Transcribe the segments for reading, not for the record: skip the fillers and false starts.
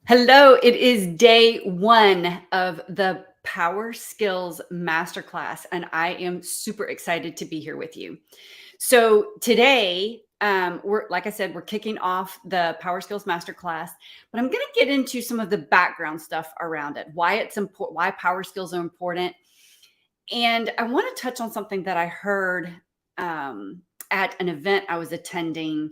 Hello, it is day one of the Power Skills Masterclass, and I am super excited to be here with you. So today, like I said, we're kicking off the Power Skills Masterclass, but I'm going to get into some of the background stuff around it, why it's important, why Power Skills are important, and I want to touch on something that I heard at an event I was attending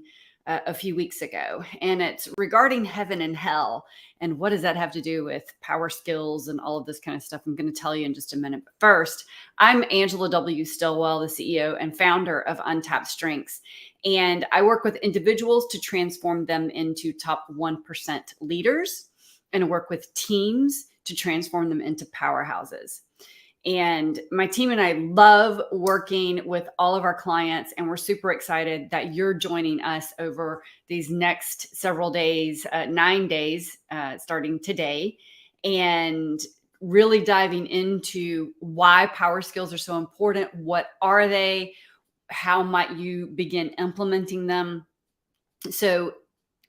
a few weeks ago. And it's regarding heaven and hell. And what does that have to do with power skills and all of this kind of stuff? I'm going to tell you in just a minute. But first, I'm Angela W. Stillwell, the CEO and founder of Untapped Strengths. And I work with individuals to transform them into top 1% leaders and work with teams to transform them into powerhouses. And my team and I love working with all of our clients, and we're super excited that you're joining us over these next several days, 9 days, starting today, and really diving into why power skills are so important. What are they? How might you begin implementing them? So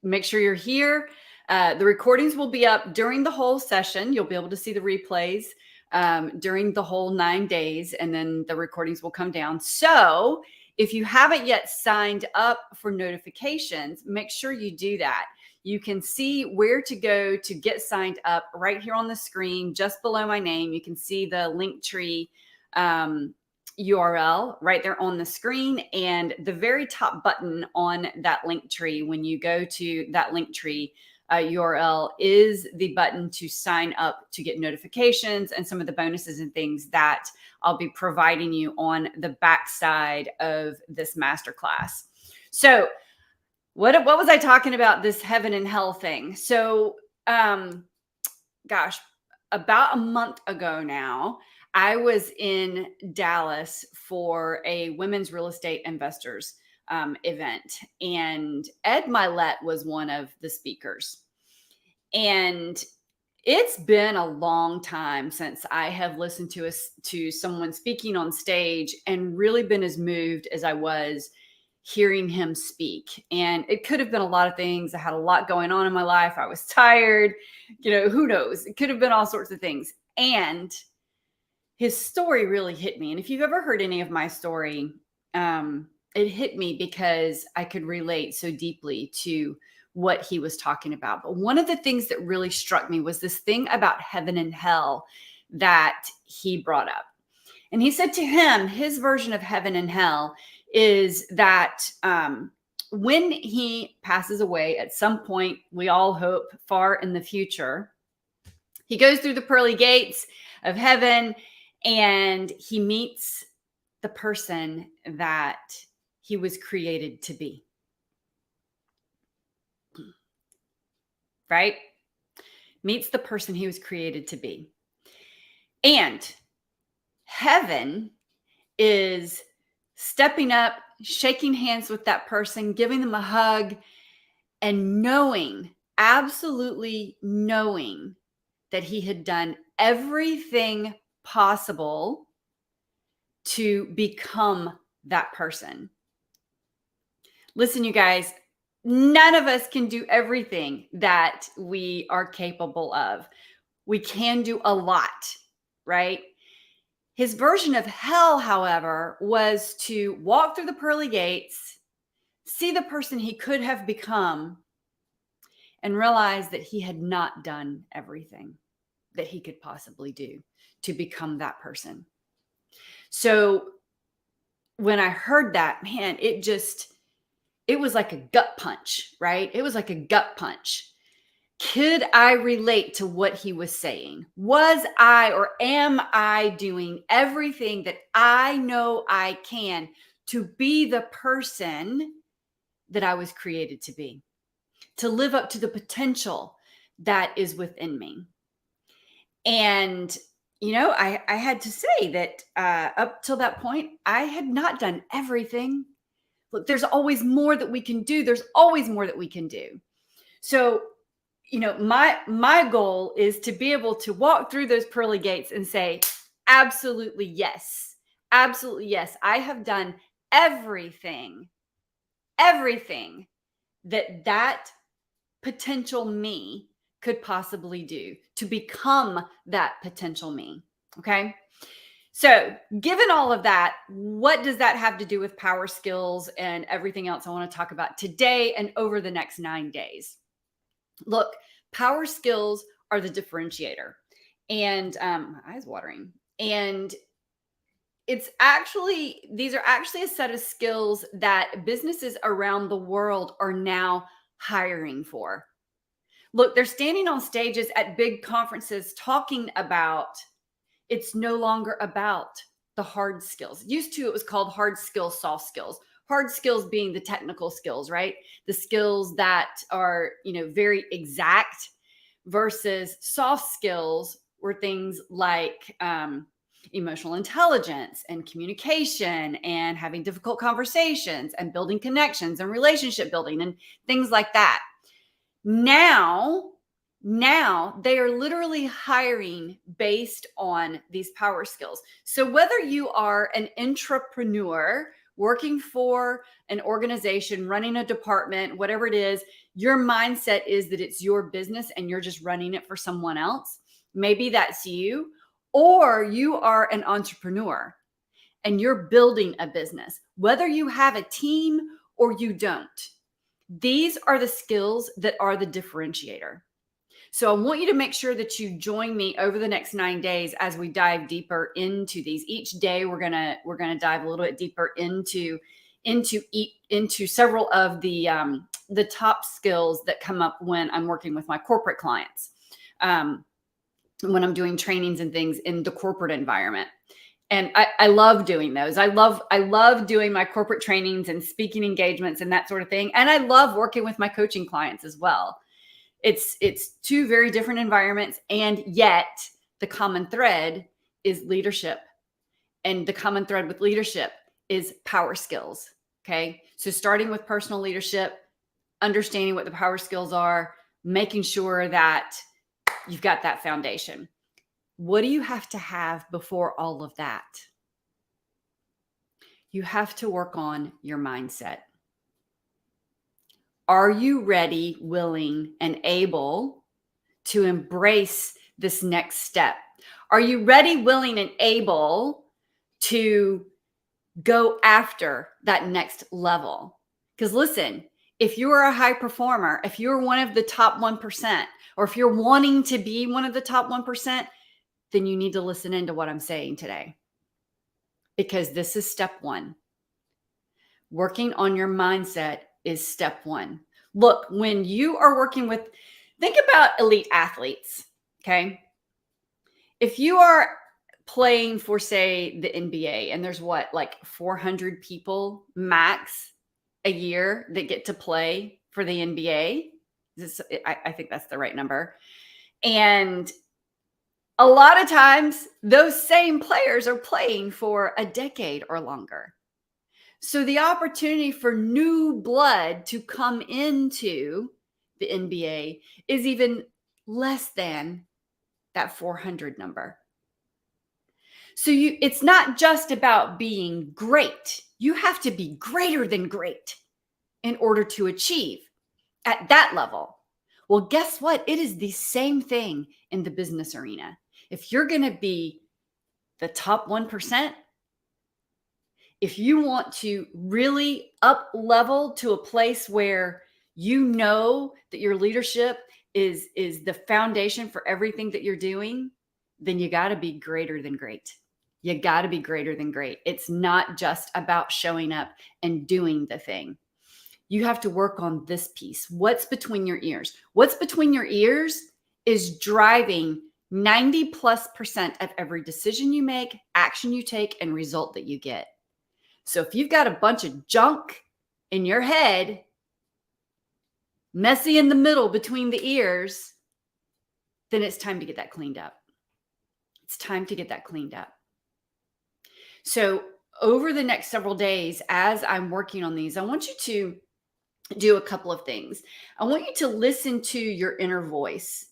make sure you're here. The recordings will be up during the whole session. You'll be able to see the replays during the whole 9 days, and then the recordings will come down. So if you haven't yet signed up for notifications, make sure you do that. You can see where to go to get signed up right here on the screen, just below my name. You can see the Linktree URL right there on the screen, and the very top button on that Linktree, when you go to that Linktree URL, is the button to sign up to get notifications and some of the bonuses and things that I'll be providing you on the backside of this masterclass. So what was I talking about, this heaven and hell thing? So gosh, about a month ago now, I was in Dallas for a women's real estate investors event, and Ed Milet was one of the speakers. And it's been a long time since I have listened to someone speaking on stage and really been as moved as I was hearing him speak. And it could have been a lot of things. I had a lot going on in my life. I was tired, who knows? It could have been all sorts of things. And his story really hit me. And if you've ever heard any of my story, it hit me because I could relate so deeply to what he was talking about. But one of the things that really struck me was this thing about heaven and hell that he brought up. And he said to him, his version of heaven and hell is that when he passes away at some point, we all hope far in the future, he goes through the pearly gates of heaven and he meets the person that he was created to be. Right? Meets the person he was created to be. And heaven is stepping up, shaking hands with that person, giving them a hug, and knowing, absolutely knowing that he had done everything possible to become that person. Listen, you guys, none of us can do everything that we are capable of. We can do a lot, right? His version of hell, however, was to walk through the pearly gates, see the person he could have become, and realize that he had not done everything that he could possibly do to become that person. So when I heard that, man, it was like a gut punch, right? It was like a gut punch. Could I relate to what he was saying? Was I or am I doing everything that I know I can to be the person that I was created to be, to live up to the potential that is within me? And, I had to say that up till that point, I had not done everything. Look, there's always more that we can do. There's always more that we can do. So, my goal is to be able to walk through those pearly gates and say, absolutely yes. Absolutely yes. I have done everything that potential me could possibly do to become that potential me. Okay. So, given all of that, what does that have to do with power skills and everything else I want to talk about today and over the next 9 days? Look, power skills are the differentiator. And my eyes watering. And these are actually a set of skills that businesses around the world are now hiring for. Look, they're standing on stages at big conferences talking about it's no longer about the hard skills. Used to, it was called hard skills, soft skills. Hard skills being the technical skills, right? The skills that are, very exact, versus soft skills were things like emotional intelligence and communication and having difficult conversations and building connections and relationship building and things like that. Now they are literally hiring based on these power skills. So whether you are an entrepreneur working for an organization, running a department, whatever it is, your mindset is that it's your business and you're just running it for someone else. Maybe that's you, or you are an entrepreneur and you're building a business, whether you have a team or you don't. These are the skills that are the differentiator. So I want you to make sure that you join me over the next 9 days as we dive deeper into these. Each day we're gonna dive a little bit deeper into several of the top skills that come up when I'm working with my corporate clients, when I'm doing trainings and things in the corporate environment. And I love doing those. I love doing my corporate trainings and speaking engagements and that sort of thing. And I love working with my coaching clients as well. It's two very different environments, and yet the common thread is leadership. And the common thread with leadership is power skills. Okay. So starting with personal leadership, understanding what the power skills are, making sure that you've got that foundation. What do you have to have before all of that? You have to work on your mindset. Are you ready, willing, and able to embrace this next step? Are you ready, willing, and able to go after that next level? Because listen, if you are a high performer, if you're one of the top 1%, or if you're wanting to be one of the top 1%, then you need to listen into what I'm saying today. Because this is step one. Working on your mindset is step one. Look, when you are working with, think about elite athletes, okay? If you are playing for, say, the NBA, and there's like 400 people max a year that get to play for the NBA. I think that's the right number. And a lot of times, those same players are playing for a decade or longer. So the opportunity for new blood to come into the NBA is even less than that 400 number. So it's not just about being great. You have to be greater than great in order to achieve at that level. Well, guess what? It is the same thing in the business arena. If you're going to be the top 1%, if you want to really up level to a place where you know that your leadership is the foundation for everything that you're doing, then you got to be greater than great. You got to be greater than great. It's not just about showing up and doing the thing. You have to work on this piece. What's between your ears? What's between your ears is driving 90+% of every decision you make, action you take, and result that you get. So if you've got a bunch of junk in your head, messy in the middle between the ears, then it's time to get that cleaned up. It's time to get that cleaned up. So over the next several days, as I'm working on these, I want you to do a couple of things. I want you to listen to your inner voice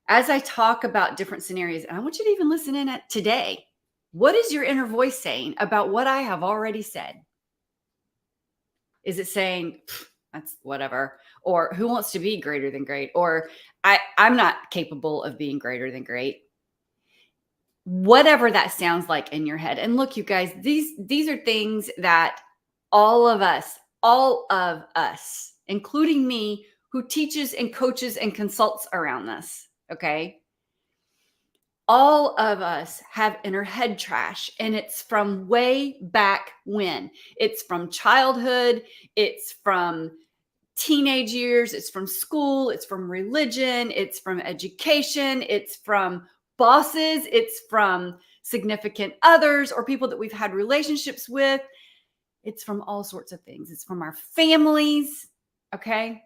as I talk about different scenarios. And I want you to even listen in at today. What is your inner voice saying about what I have already said? Is it saying, That's whatever. Or who wants to be greater than great? Or I'm not capable of being greater than great. Whatever that sounds like in your head. And look, you guys, these are things that all of us, including me, who teaches and coaches and consults around this, okay? All of us have inner head trash, and it's from way back when. It's from childhood, it's from teenage years, it's from school, it's from religion, it's from education, it's from bosses, it's from significant others or people that we've had relationships with. It's from all sorts of things. It's from our families, okay?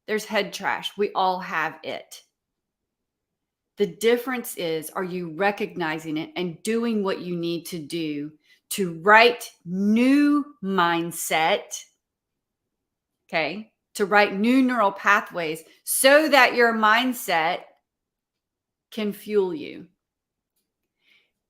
There's head trash. We all have it. The difference is, are you recognizing it and doing what you need to do to write new mindset, okay, to write new neural pathways so that your mindset can fuel you?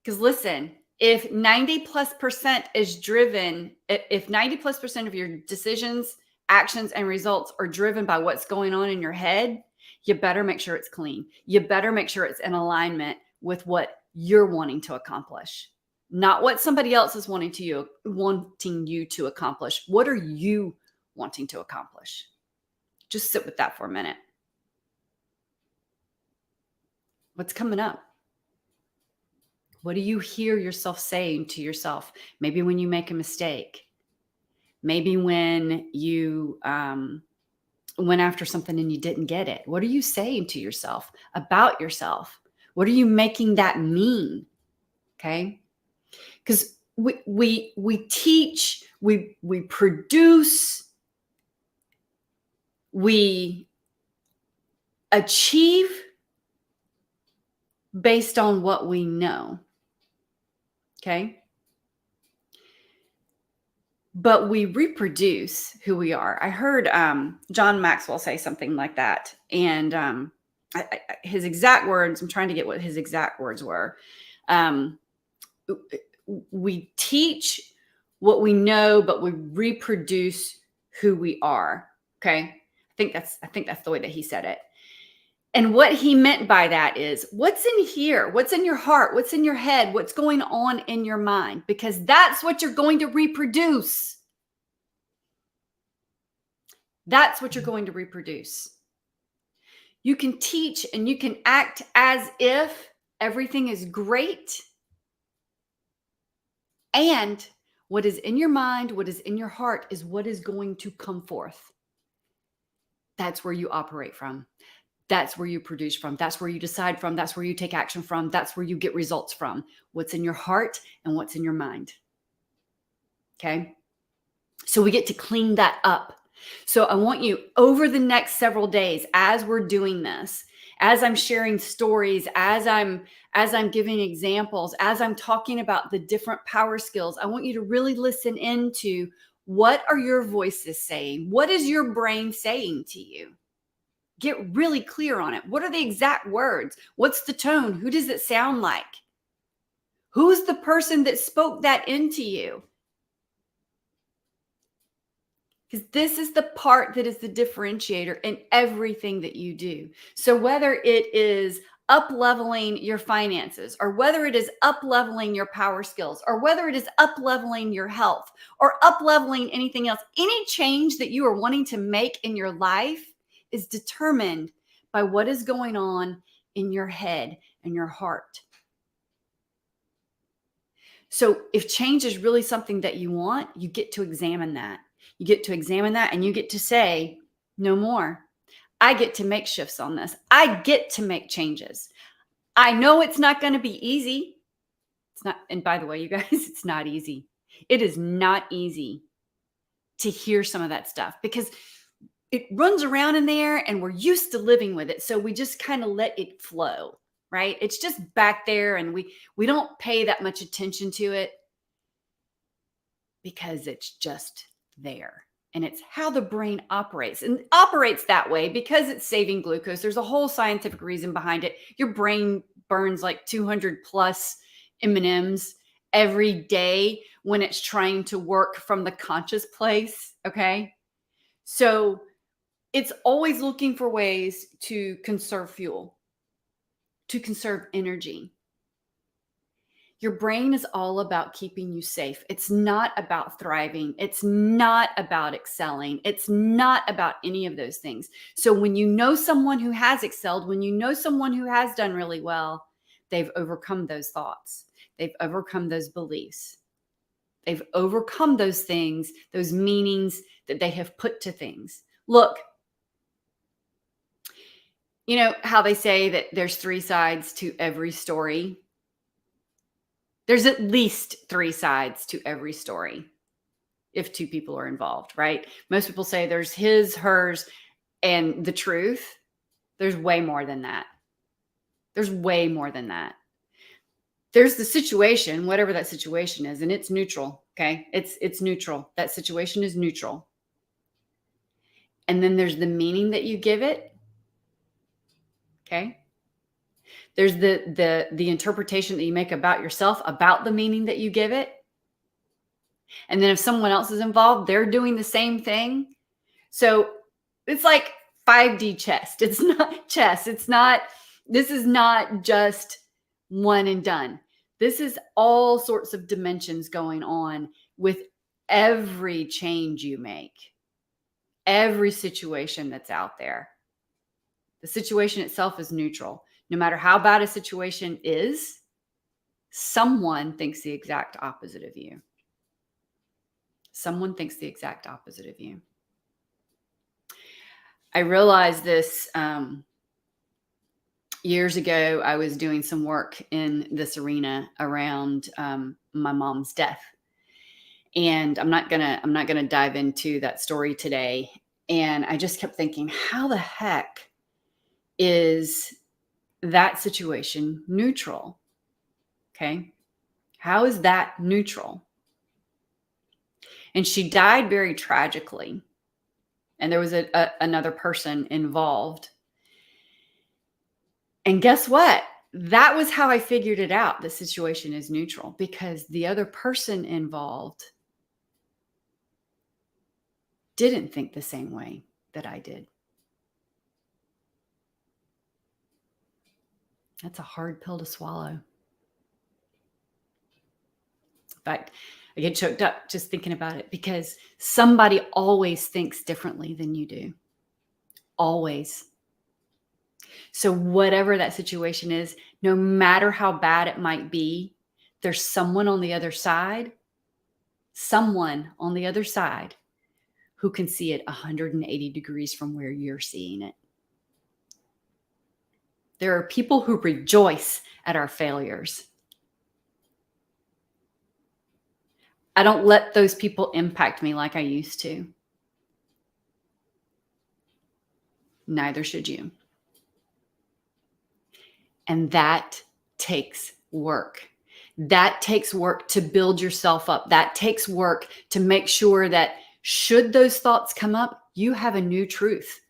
Because listen, if 90+% is driven, if 90+% of your decisions, actions, and results are driven by what's going on in your head, you better make sure it's clean. You better make sure it's in alignment with what you're wanting to accomplish, not what somebody else is wanting you to accomplish. What are you wanting to accomplish? Just sit with that for a minute. What's coming up? What do you hear yourself saying to yourself? Maybe when you make a mistake. Maybe when you went after something and you didn't get it. What are you saying to yourself about yourself? What are you making that mean? Okay? Because we teach, we produce, we achieve based on what we know. Okay? But we reproduce who we are. I heard John Maxwell say something like that. And his exact words, I'm trying to get what his exact words were. We teach what we know, but we reproduce who we are. Okay. I think that's the way that he said it. And what he meant by that is, what's in here? What's in your heart? What's in your head? What's going on in your mind? Because that's what you're going to reproduce. That's what you're going to reproduce. You can teach and you can act as if everything is great. And what is in your mind, what is in your heart is what is going to come forth. That's where you operate from. That's where you produce from. That's where you decide from. That's where you take action from. That's where you get results from. What's in your heart and what's in your mind. Okay? So we get to clean that up. So I want you, over the next several days, as we're doing this, as I'm sharing stories, as I'm giving examples, as I'm talking about the different power skills, I want you to really listen into, what are your voices saying? What is your brain saying to you? Get really clear on it. What are the exact words? What's the tone? Who does it sound like? Who's the person that spoke that into you? Because this is the part that is the differentiator in everything that you do. So whether it is up-leveling your finances, or whether it is up-leveling your power skills, or whether it is up-leveling your health, or up-leveling anything else, any change that you are wanting to make in your life is determined by what is going on in your head and your heart. So if change is really something that you want, you get to examine that. You get to examine that and you get to say, no more. I get to make shifts on this. I get to make changes. I know it's not going to be easy. It's not. And by the way, you guys, it's not easy. It is not easy to hear some of that stuff because it runs around in there and we're used to living with it. So we just kind of let it flow, right? It's just back there and we don't pay that much attention to it because it's just there. And it's how the brain operates, and operates that way because it's saving glucose. There's a whole scientific reason behind it. Your brain burns like 200 plus M&Ms every day when it's trying to work from the conscious place. Okay. So it's always looking for ways to conserve fuel, to conserve energy. Your brain is all about keeping you safe. It's not about thriving. It's not about excelling. It's not about any of those things. So when you know someone who has excelled, when you know someone who has done really well, they've overcome those thoughts. They've overcome those beliefs. They've overcome those things, those meanings that they have put to things. Look, you know how they say that there's three sides to every story? There's at least three sides to every story if two people are involved, right? Most people say there's his, hers, and the truth. There's way more than that. There's way more than that. There's the situation, whatever that situation is, and it's neutral, okay? It's neutral. That situation is neutral. And then there's the meaning that you give it, okay? There's the interpretation that you make about yourself, about the meaning that you give it. And then if someone else is involved, they're doing the same thing. So it's like 5D chess. It's not chess. This is not just one and done. This is all sorts of dimensions going on with every change you make, every situation that's out there. The situation itself is neutral. No matter how bad a situation is, someone thinks the exact opposite of you. Someone thinks the exact opposite of you. I realized this years ago. I was doing some work in this arena around my mom's death, and I'm not gonna dive into that story today. And I just kept thinking, how the heck is that situation neutral? Okay, how is that neutral? And she died very tragically. And there was another person involved. And guess what? That was how I figured it out. The situation is neutral because the other person involved didn't think the same way that I did. That's a hard pill to swallow. In fact, I get choked up just thinking about it because somebody always thinks differently than you do. Always. So whatever that situation is, no matter how bad it might be, there's someone on the other side who can see it 180 degrees from where you're seeing it. There are people who rejoice at our failures. I don't let those people impact me like I used to. Neither should you. And that takes work. That takes work to build yourself up. That takes work to make sure that should those thoughts come up, you have a new truth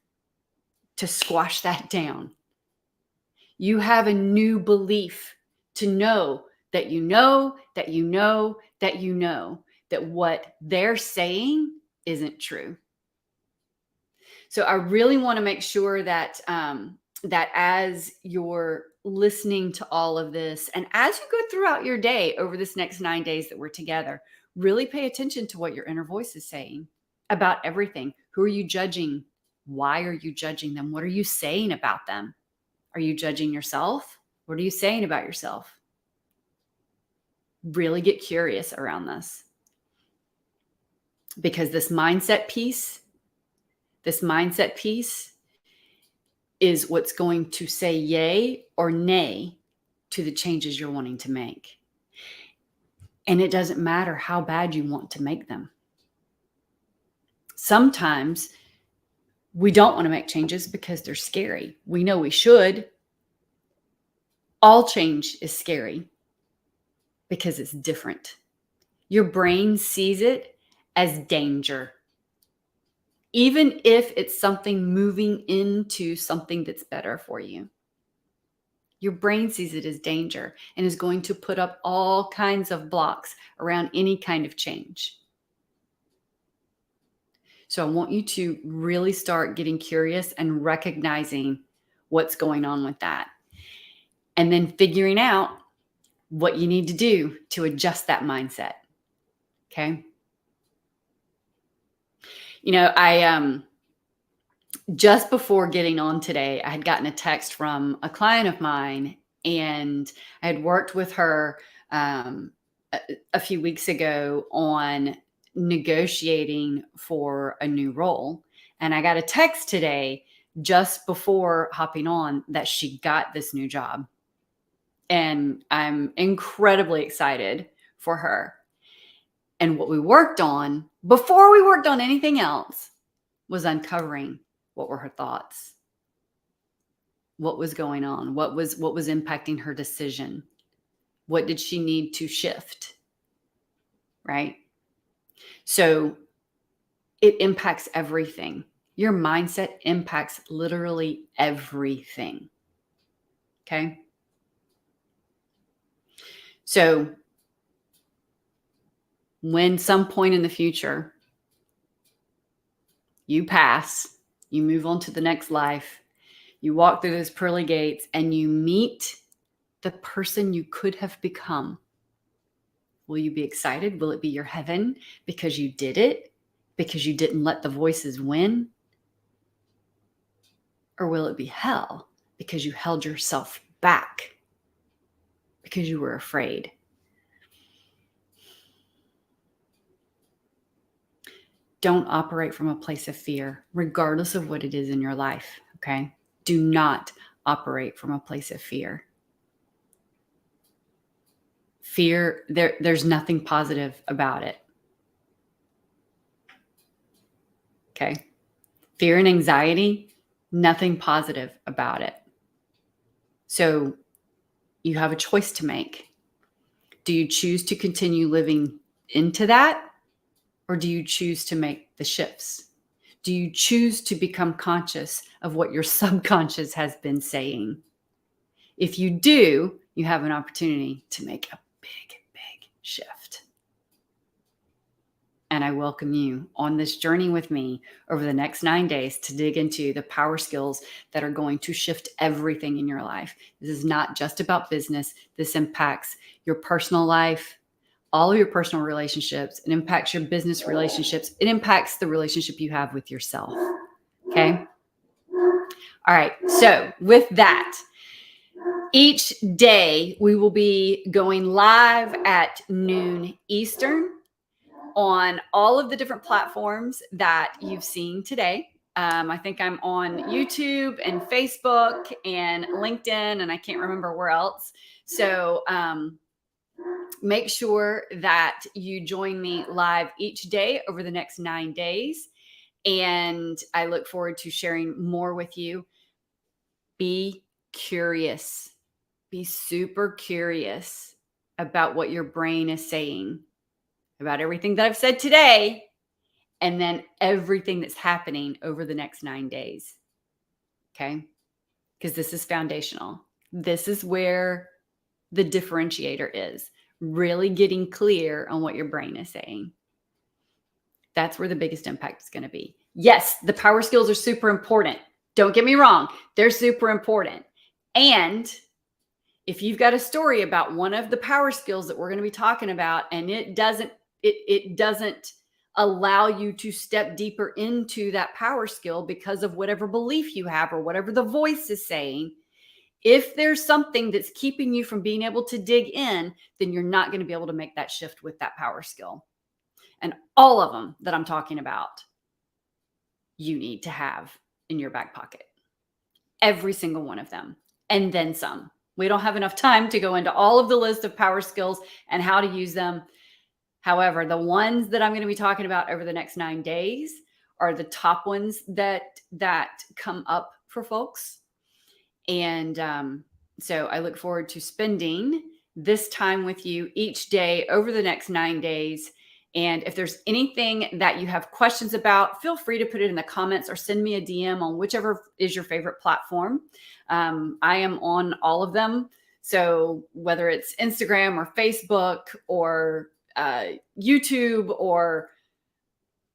to squash that down. You have a new belief to know that you know, that you know, that you know that what they're saying isn't true. So I really want to make sure that that as you're listening to all of this, and as you go throughout your day over this next 9 days that we're together, really pay attention to what your inner voice is saying about everything. Who are you judging? Why are you judging them? What are you saying about them? Are you judging yourself? What are you saying about yourself? Really get curious around this. Because this mindset piece is what's going to say yay or nay to the changes you're wanting to make. And it doesn't matter how bad you want to make them. Sometimes we don't want to make changes because they're scary. We know we should. All change is scary because it's different. Your brain sees it as danger. Even if it's something moving into something that's better for you. Your brain sees it as danger and is going to put up all kinds of blocks around any kind of change. So I want you to really start getting curious and recognizing what's going on with that. And then figuring out what you need to do to adjust that mindset. Okay. I just before getting on today, I had gotten a text from a client of mine, and I had worked with her a few weeks ago on negotiating for a new role. And I got a text today just before hopping on that she got this new job. And I'm incredibly excited for her. And what we worked on before we worked on anything else was uncovering what were her thoughts, what was going on, what was impacting her decision, what did she need to shift, right? So it impacts everything. Your mindset impacts literally everything. Okay. So when some point in the future you pass, you move on to the next life, you walk through those pearly gates and you meet the person you could have become, will you be excited? Will it be your heaven because you did it? Because you didn't let the voices win? Or will it be hell because you held yourself back because you were afraid? Don't operate from a place of fear, regardless of what it is in your life, okay? Do not operate from a place of fear. Fear, there's nothing positive about it, okay? Fear and anxiety, nothing positive about it. So you have a choice to make. Do you choose to continue living into that? Or do you choose to make the shifts? Do you choose to become conscious of what your subconscious has been saying? If you do, you have an opportunity to make a big, big shift. And I welcome you on this journey with me over the next 9 days to dig into the power skills that are going to shift everything in your life. This is not just about business. This impacts your personal life, all of your personal relationships. It impacts your business relationships. It impacts the relationship you have with yourself. Okay. All right. So with that, each day we will be going live at noon Eastern on all of the different platforms that you've seen today. I think I'm on YouTube and Facebook and LinkedIn, and I can't remember where else. So make sure that you join me live each day over the next 9 days. And I look forward to sharing more with you. Be curious. Be super curious about what your brain is saying, about everything that I've said today, and then everything that's happening over the next 9 days. Okay? Because this is foundational. This is where the differentiator is. Really getting clear on what your brain is saying. That's where the biggest impact is going to be. Yes, the power skills are super important. Don't get me wrong. They're super important. And if you've got a story about one of the power skills that we're going to be talking about, and it doesn't allow you to step deeper into that power skill because of whatever belief you have or whatever the voice is saying, if there's something that's keeping you from being able to dig in, then you're not going to be able to make that shift with that power skill. And all of them that I'm talking about, you need to have in your back pocket. Every single one of them. And then some. We don't have enough time to go into all of the list of power skills and how to use them. However, the ones that I'm going to be talking about over the next 9 days are the top ones that come up for folks. And so I look forward to spending this time with you each day over the next 9 days. And if there's anything that you have questions about, feel free to put it in the comments or send me a DM on whichever is your favorite platform. I am on all of them. So whether it's Instagram or Facebook or YouTube or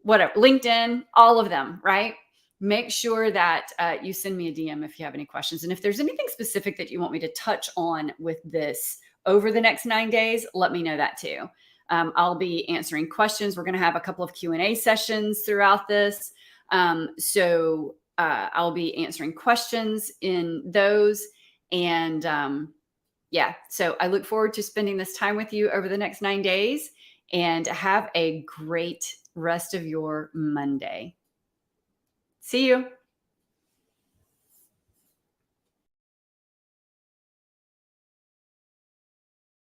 whatever, LinkedIn, all of them, right? Make sure that you send me a DM if you have any questions. And if there's anything specific that you want me to touch on with this over the next 9 days, let me know that too. I'll be answering questions. We're going to have a couple of Q&A sessions throughout this. So I'll be answering questions in those. And yeah, so I look forward to spending this time with you over the next 9 days, and have a great rest of your Monday. See you.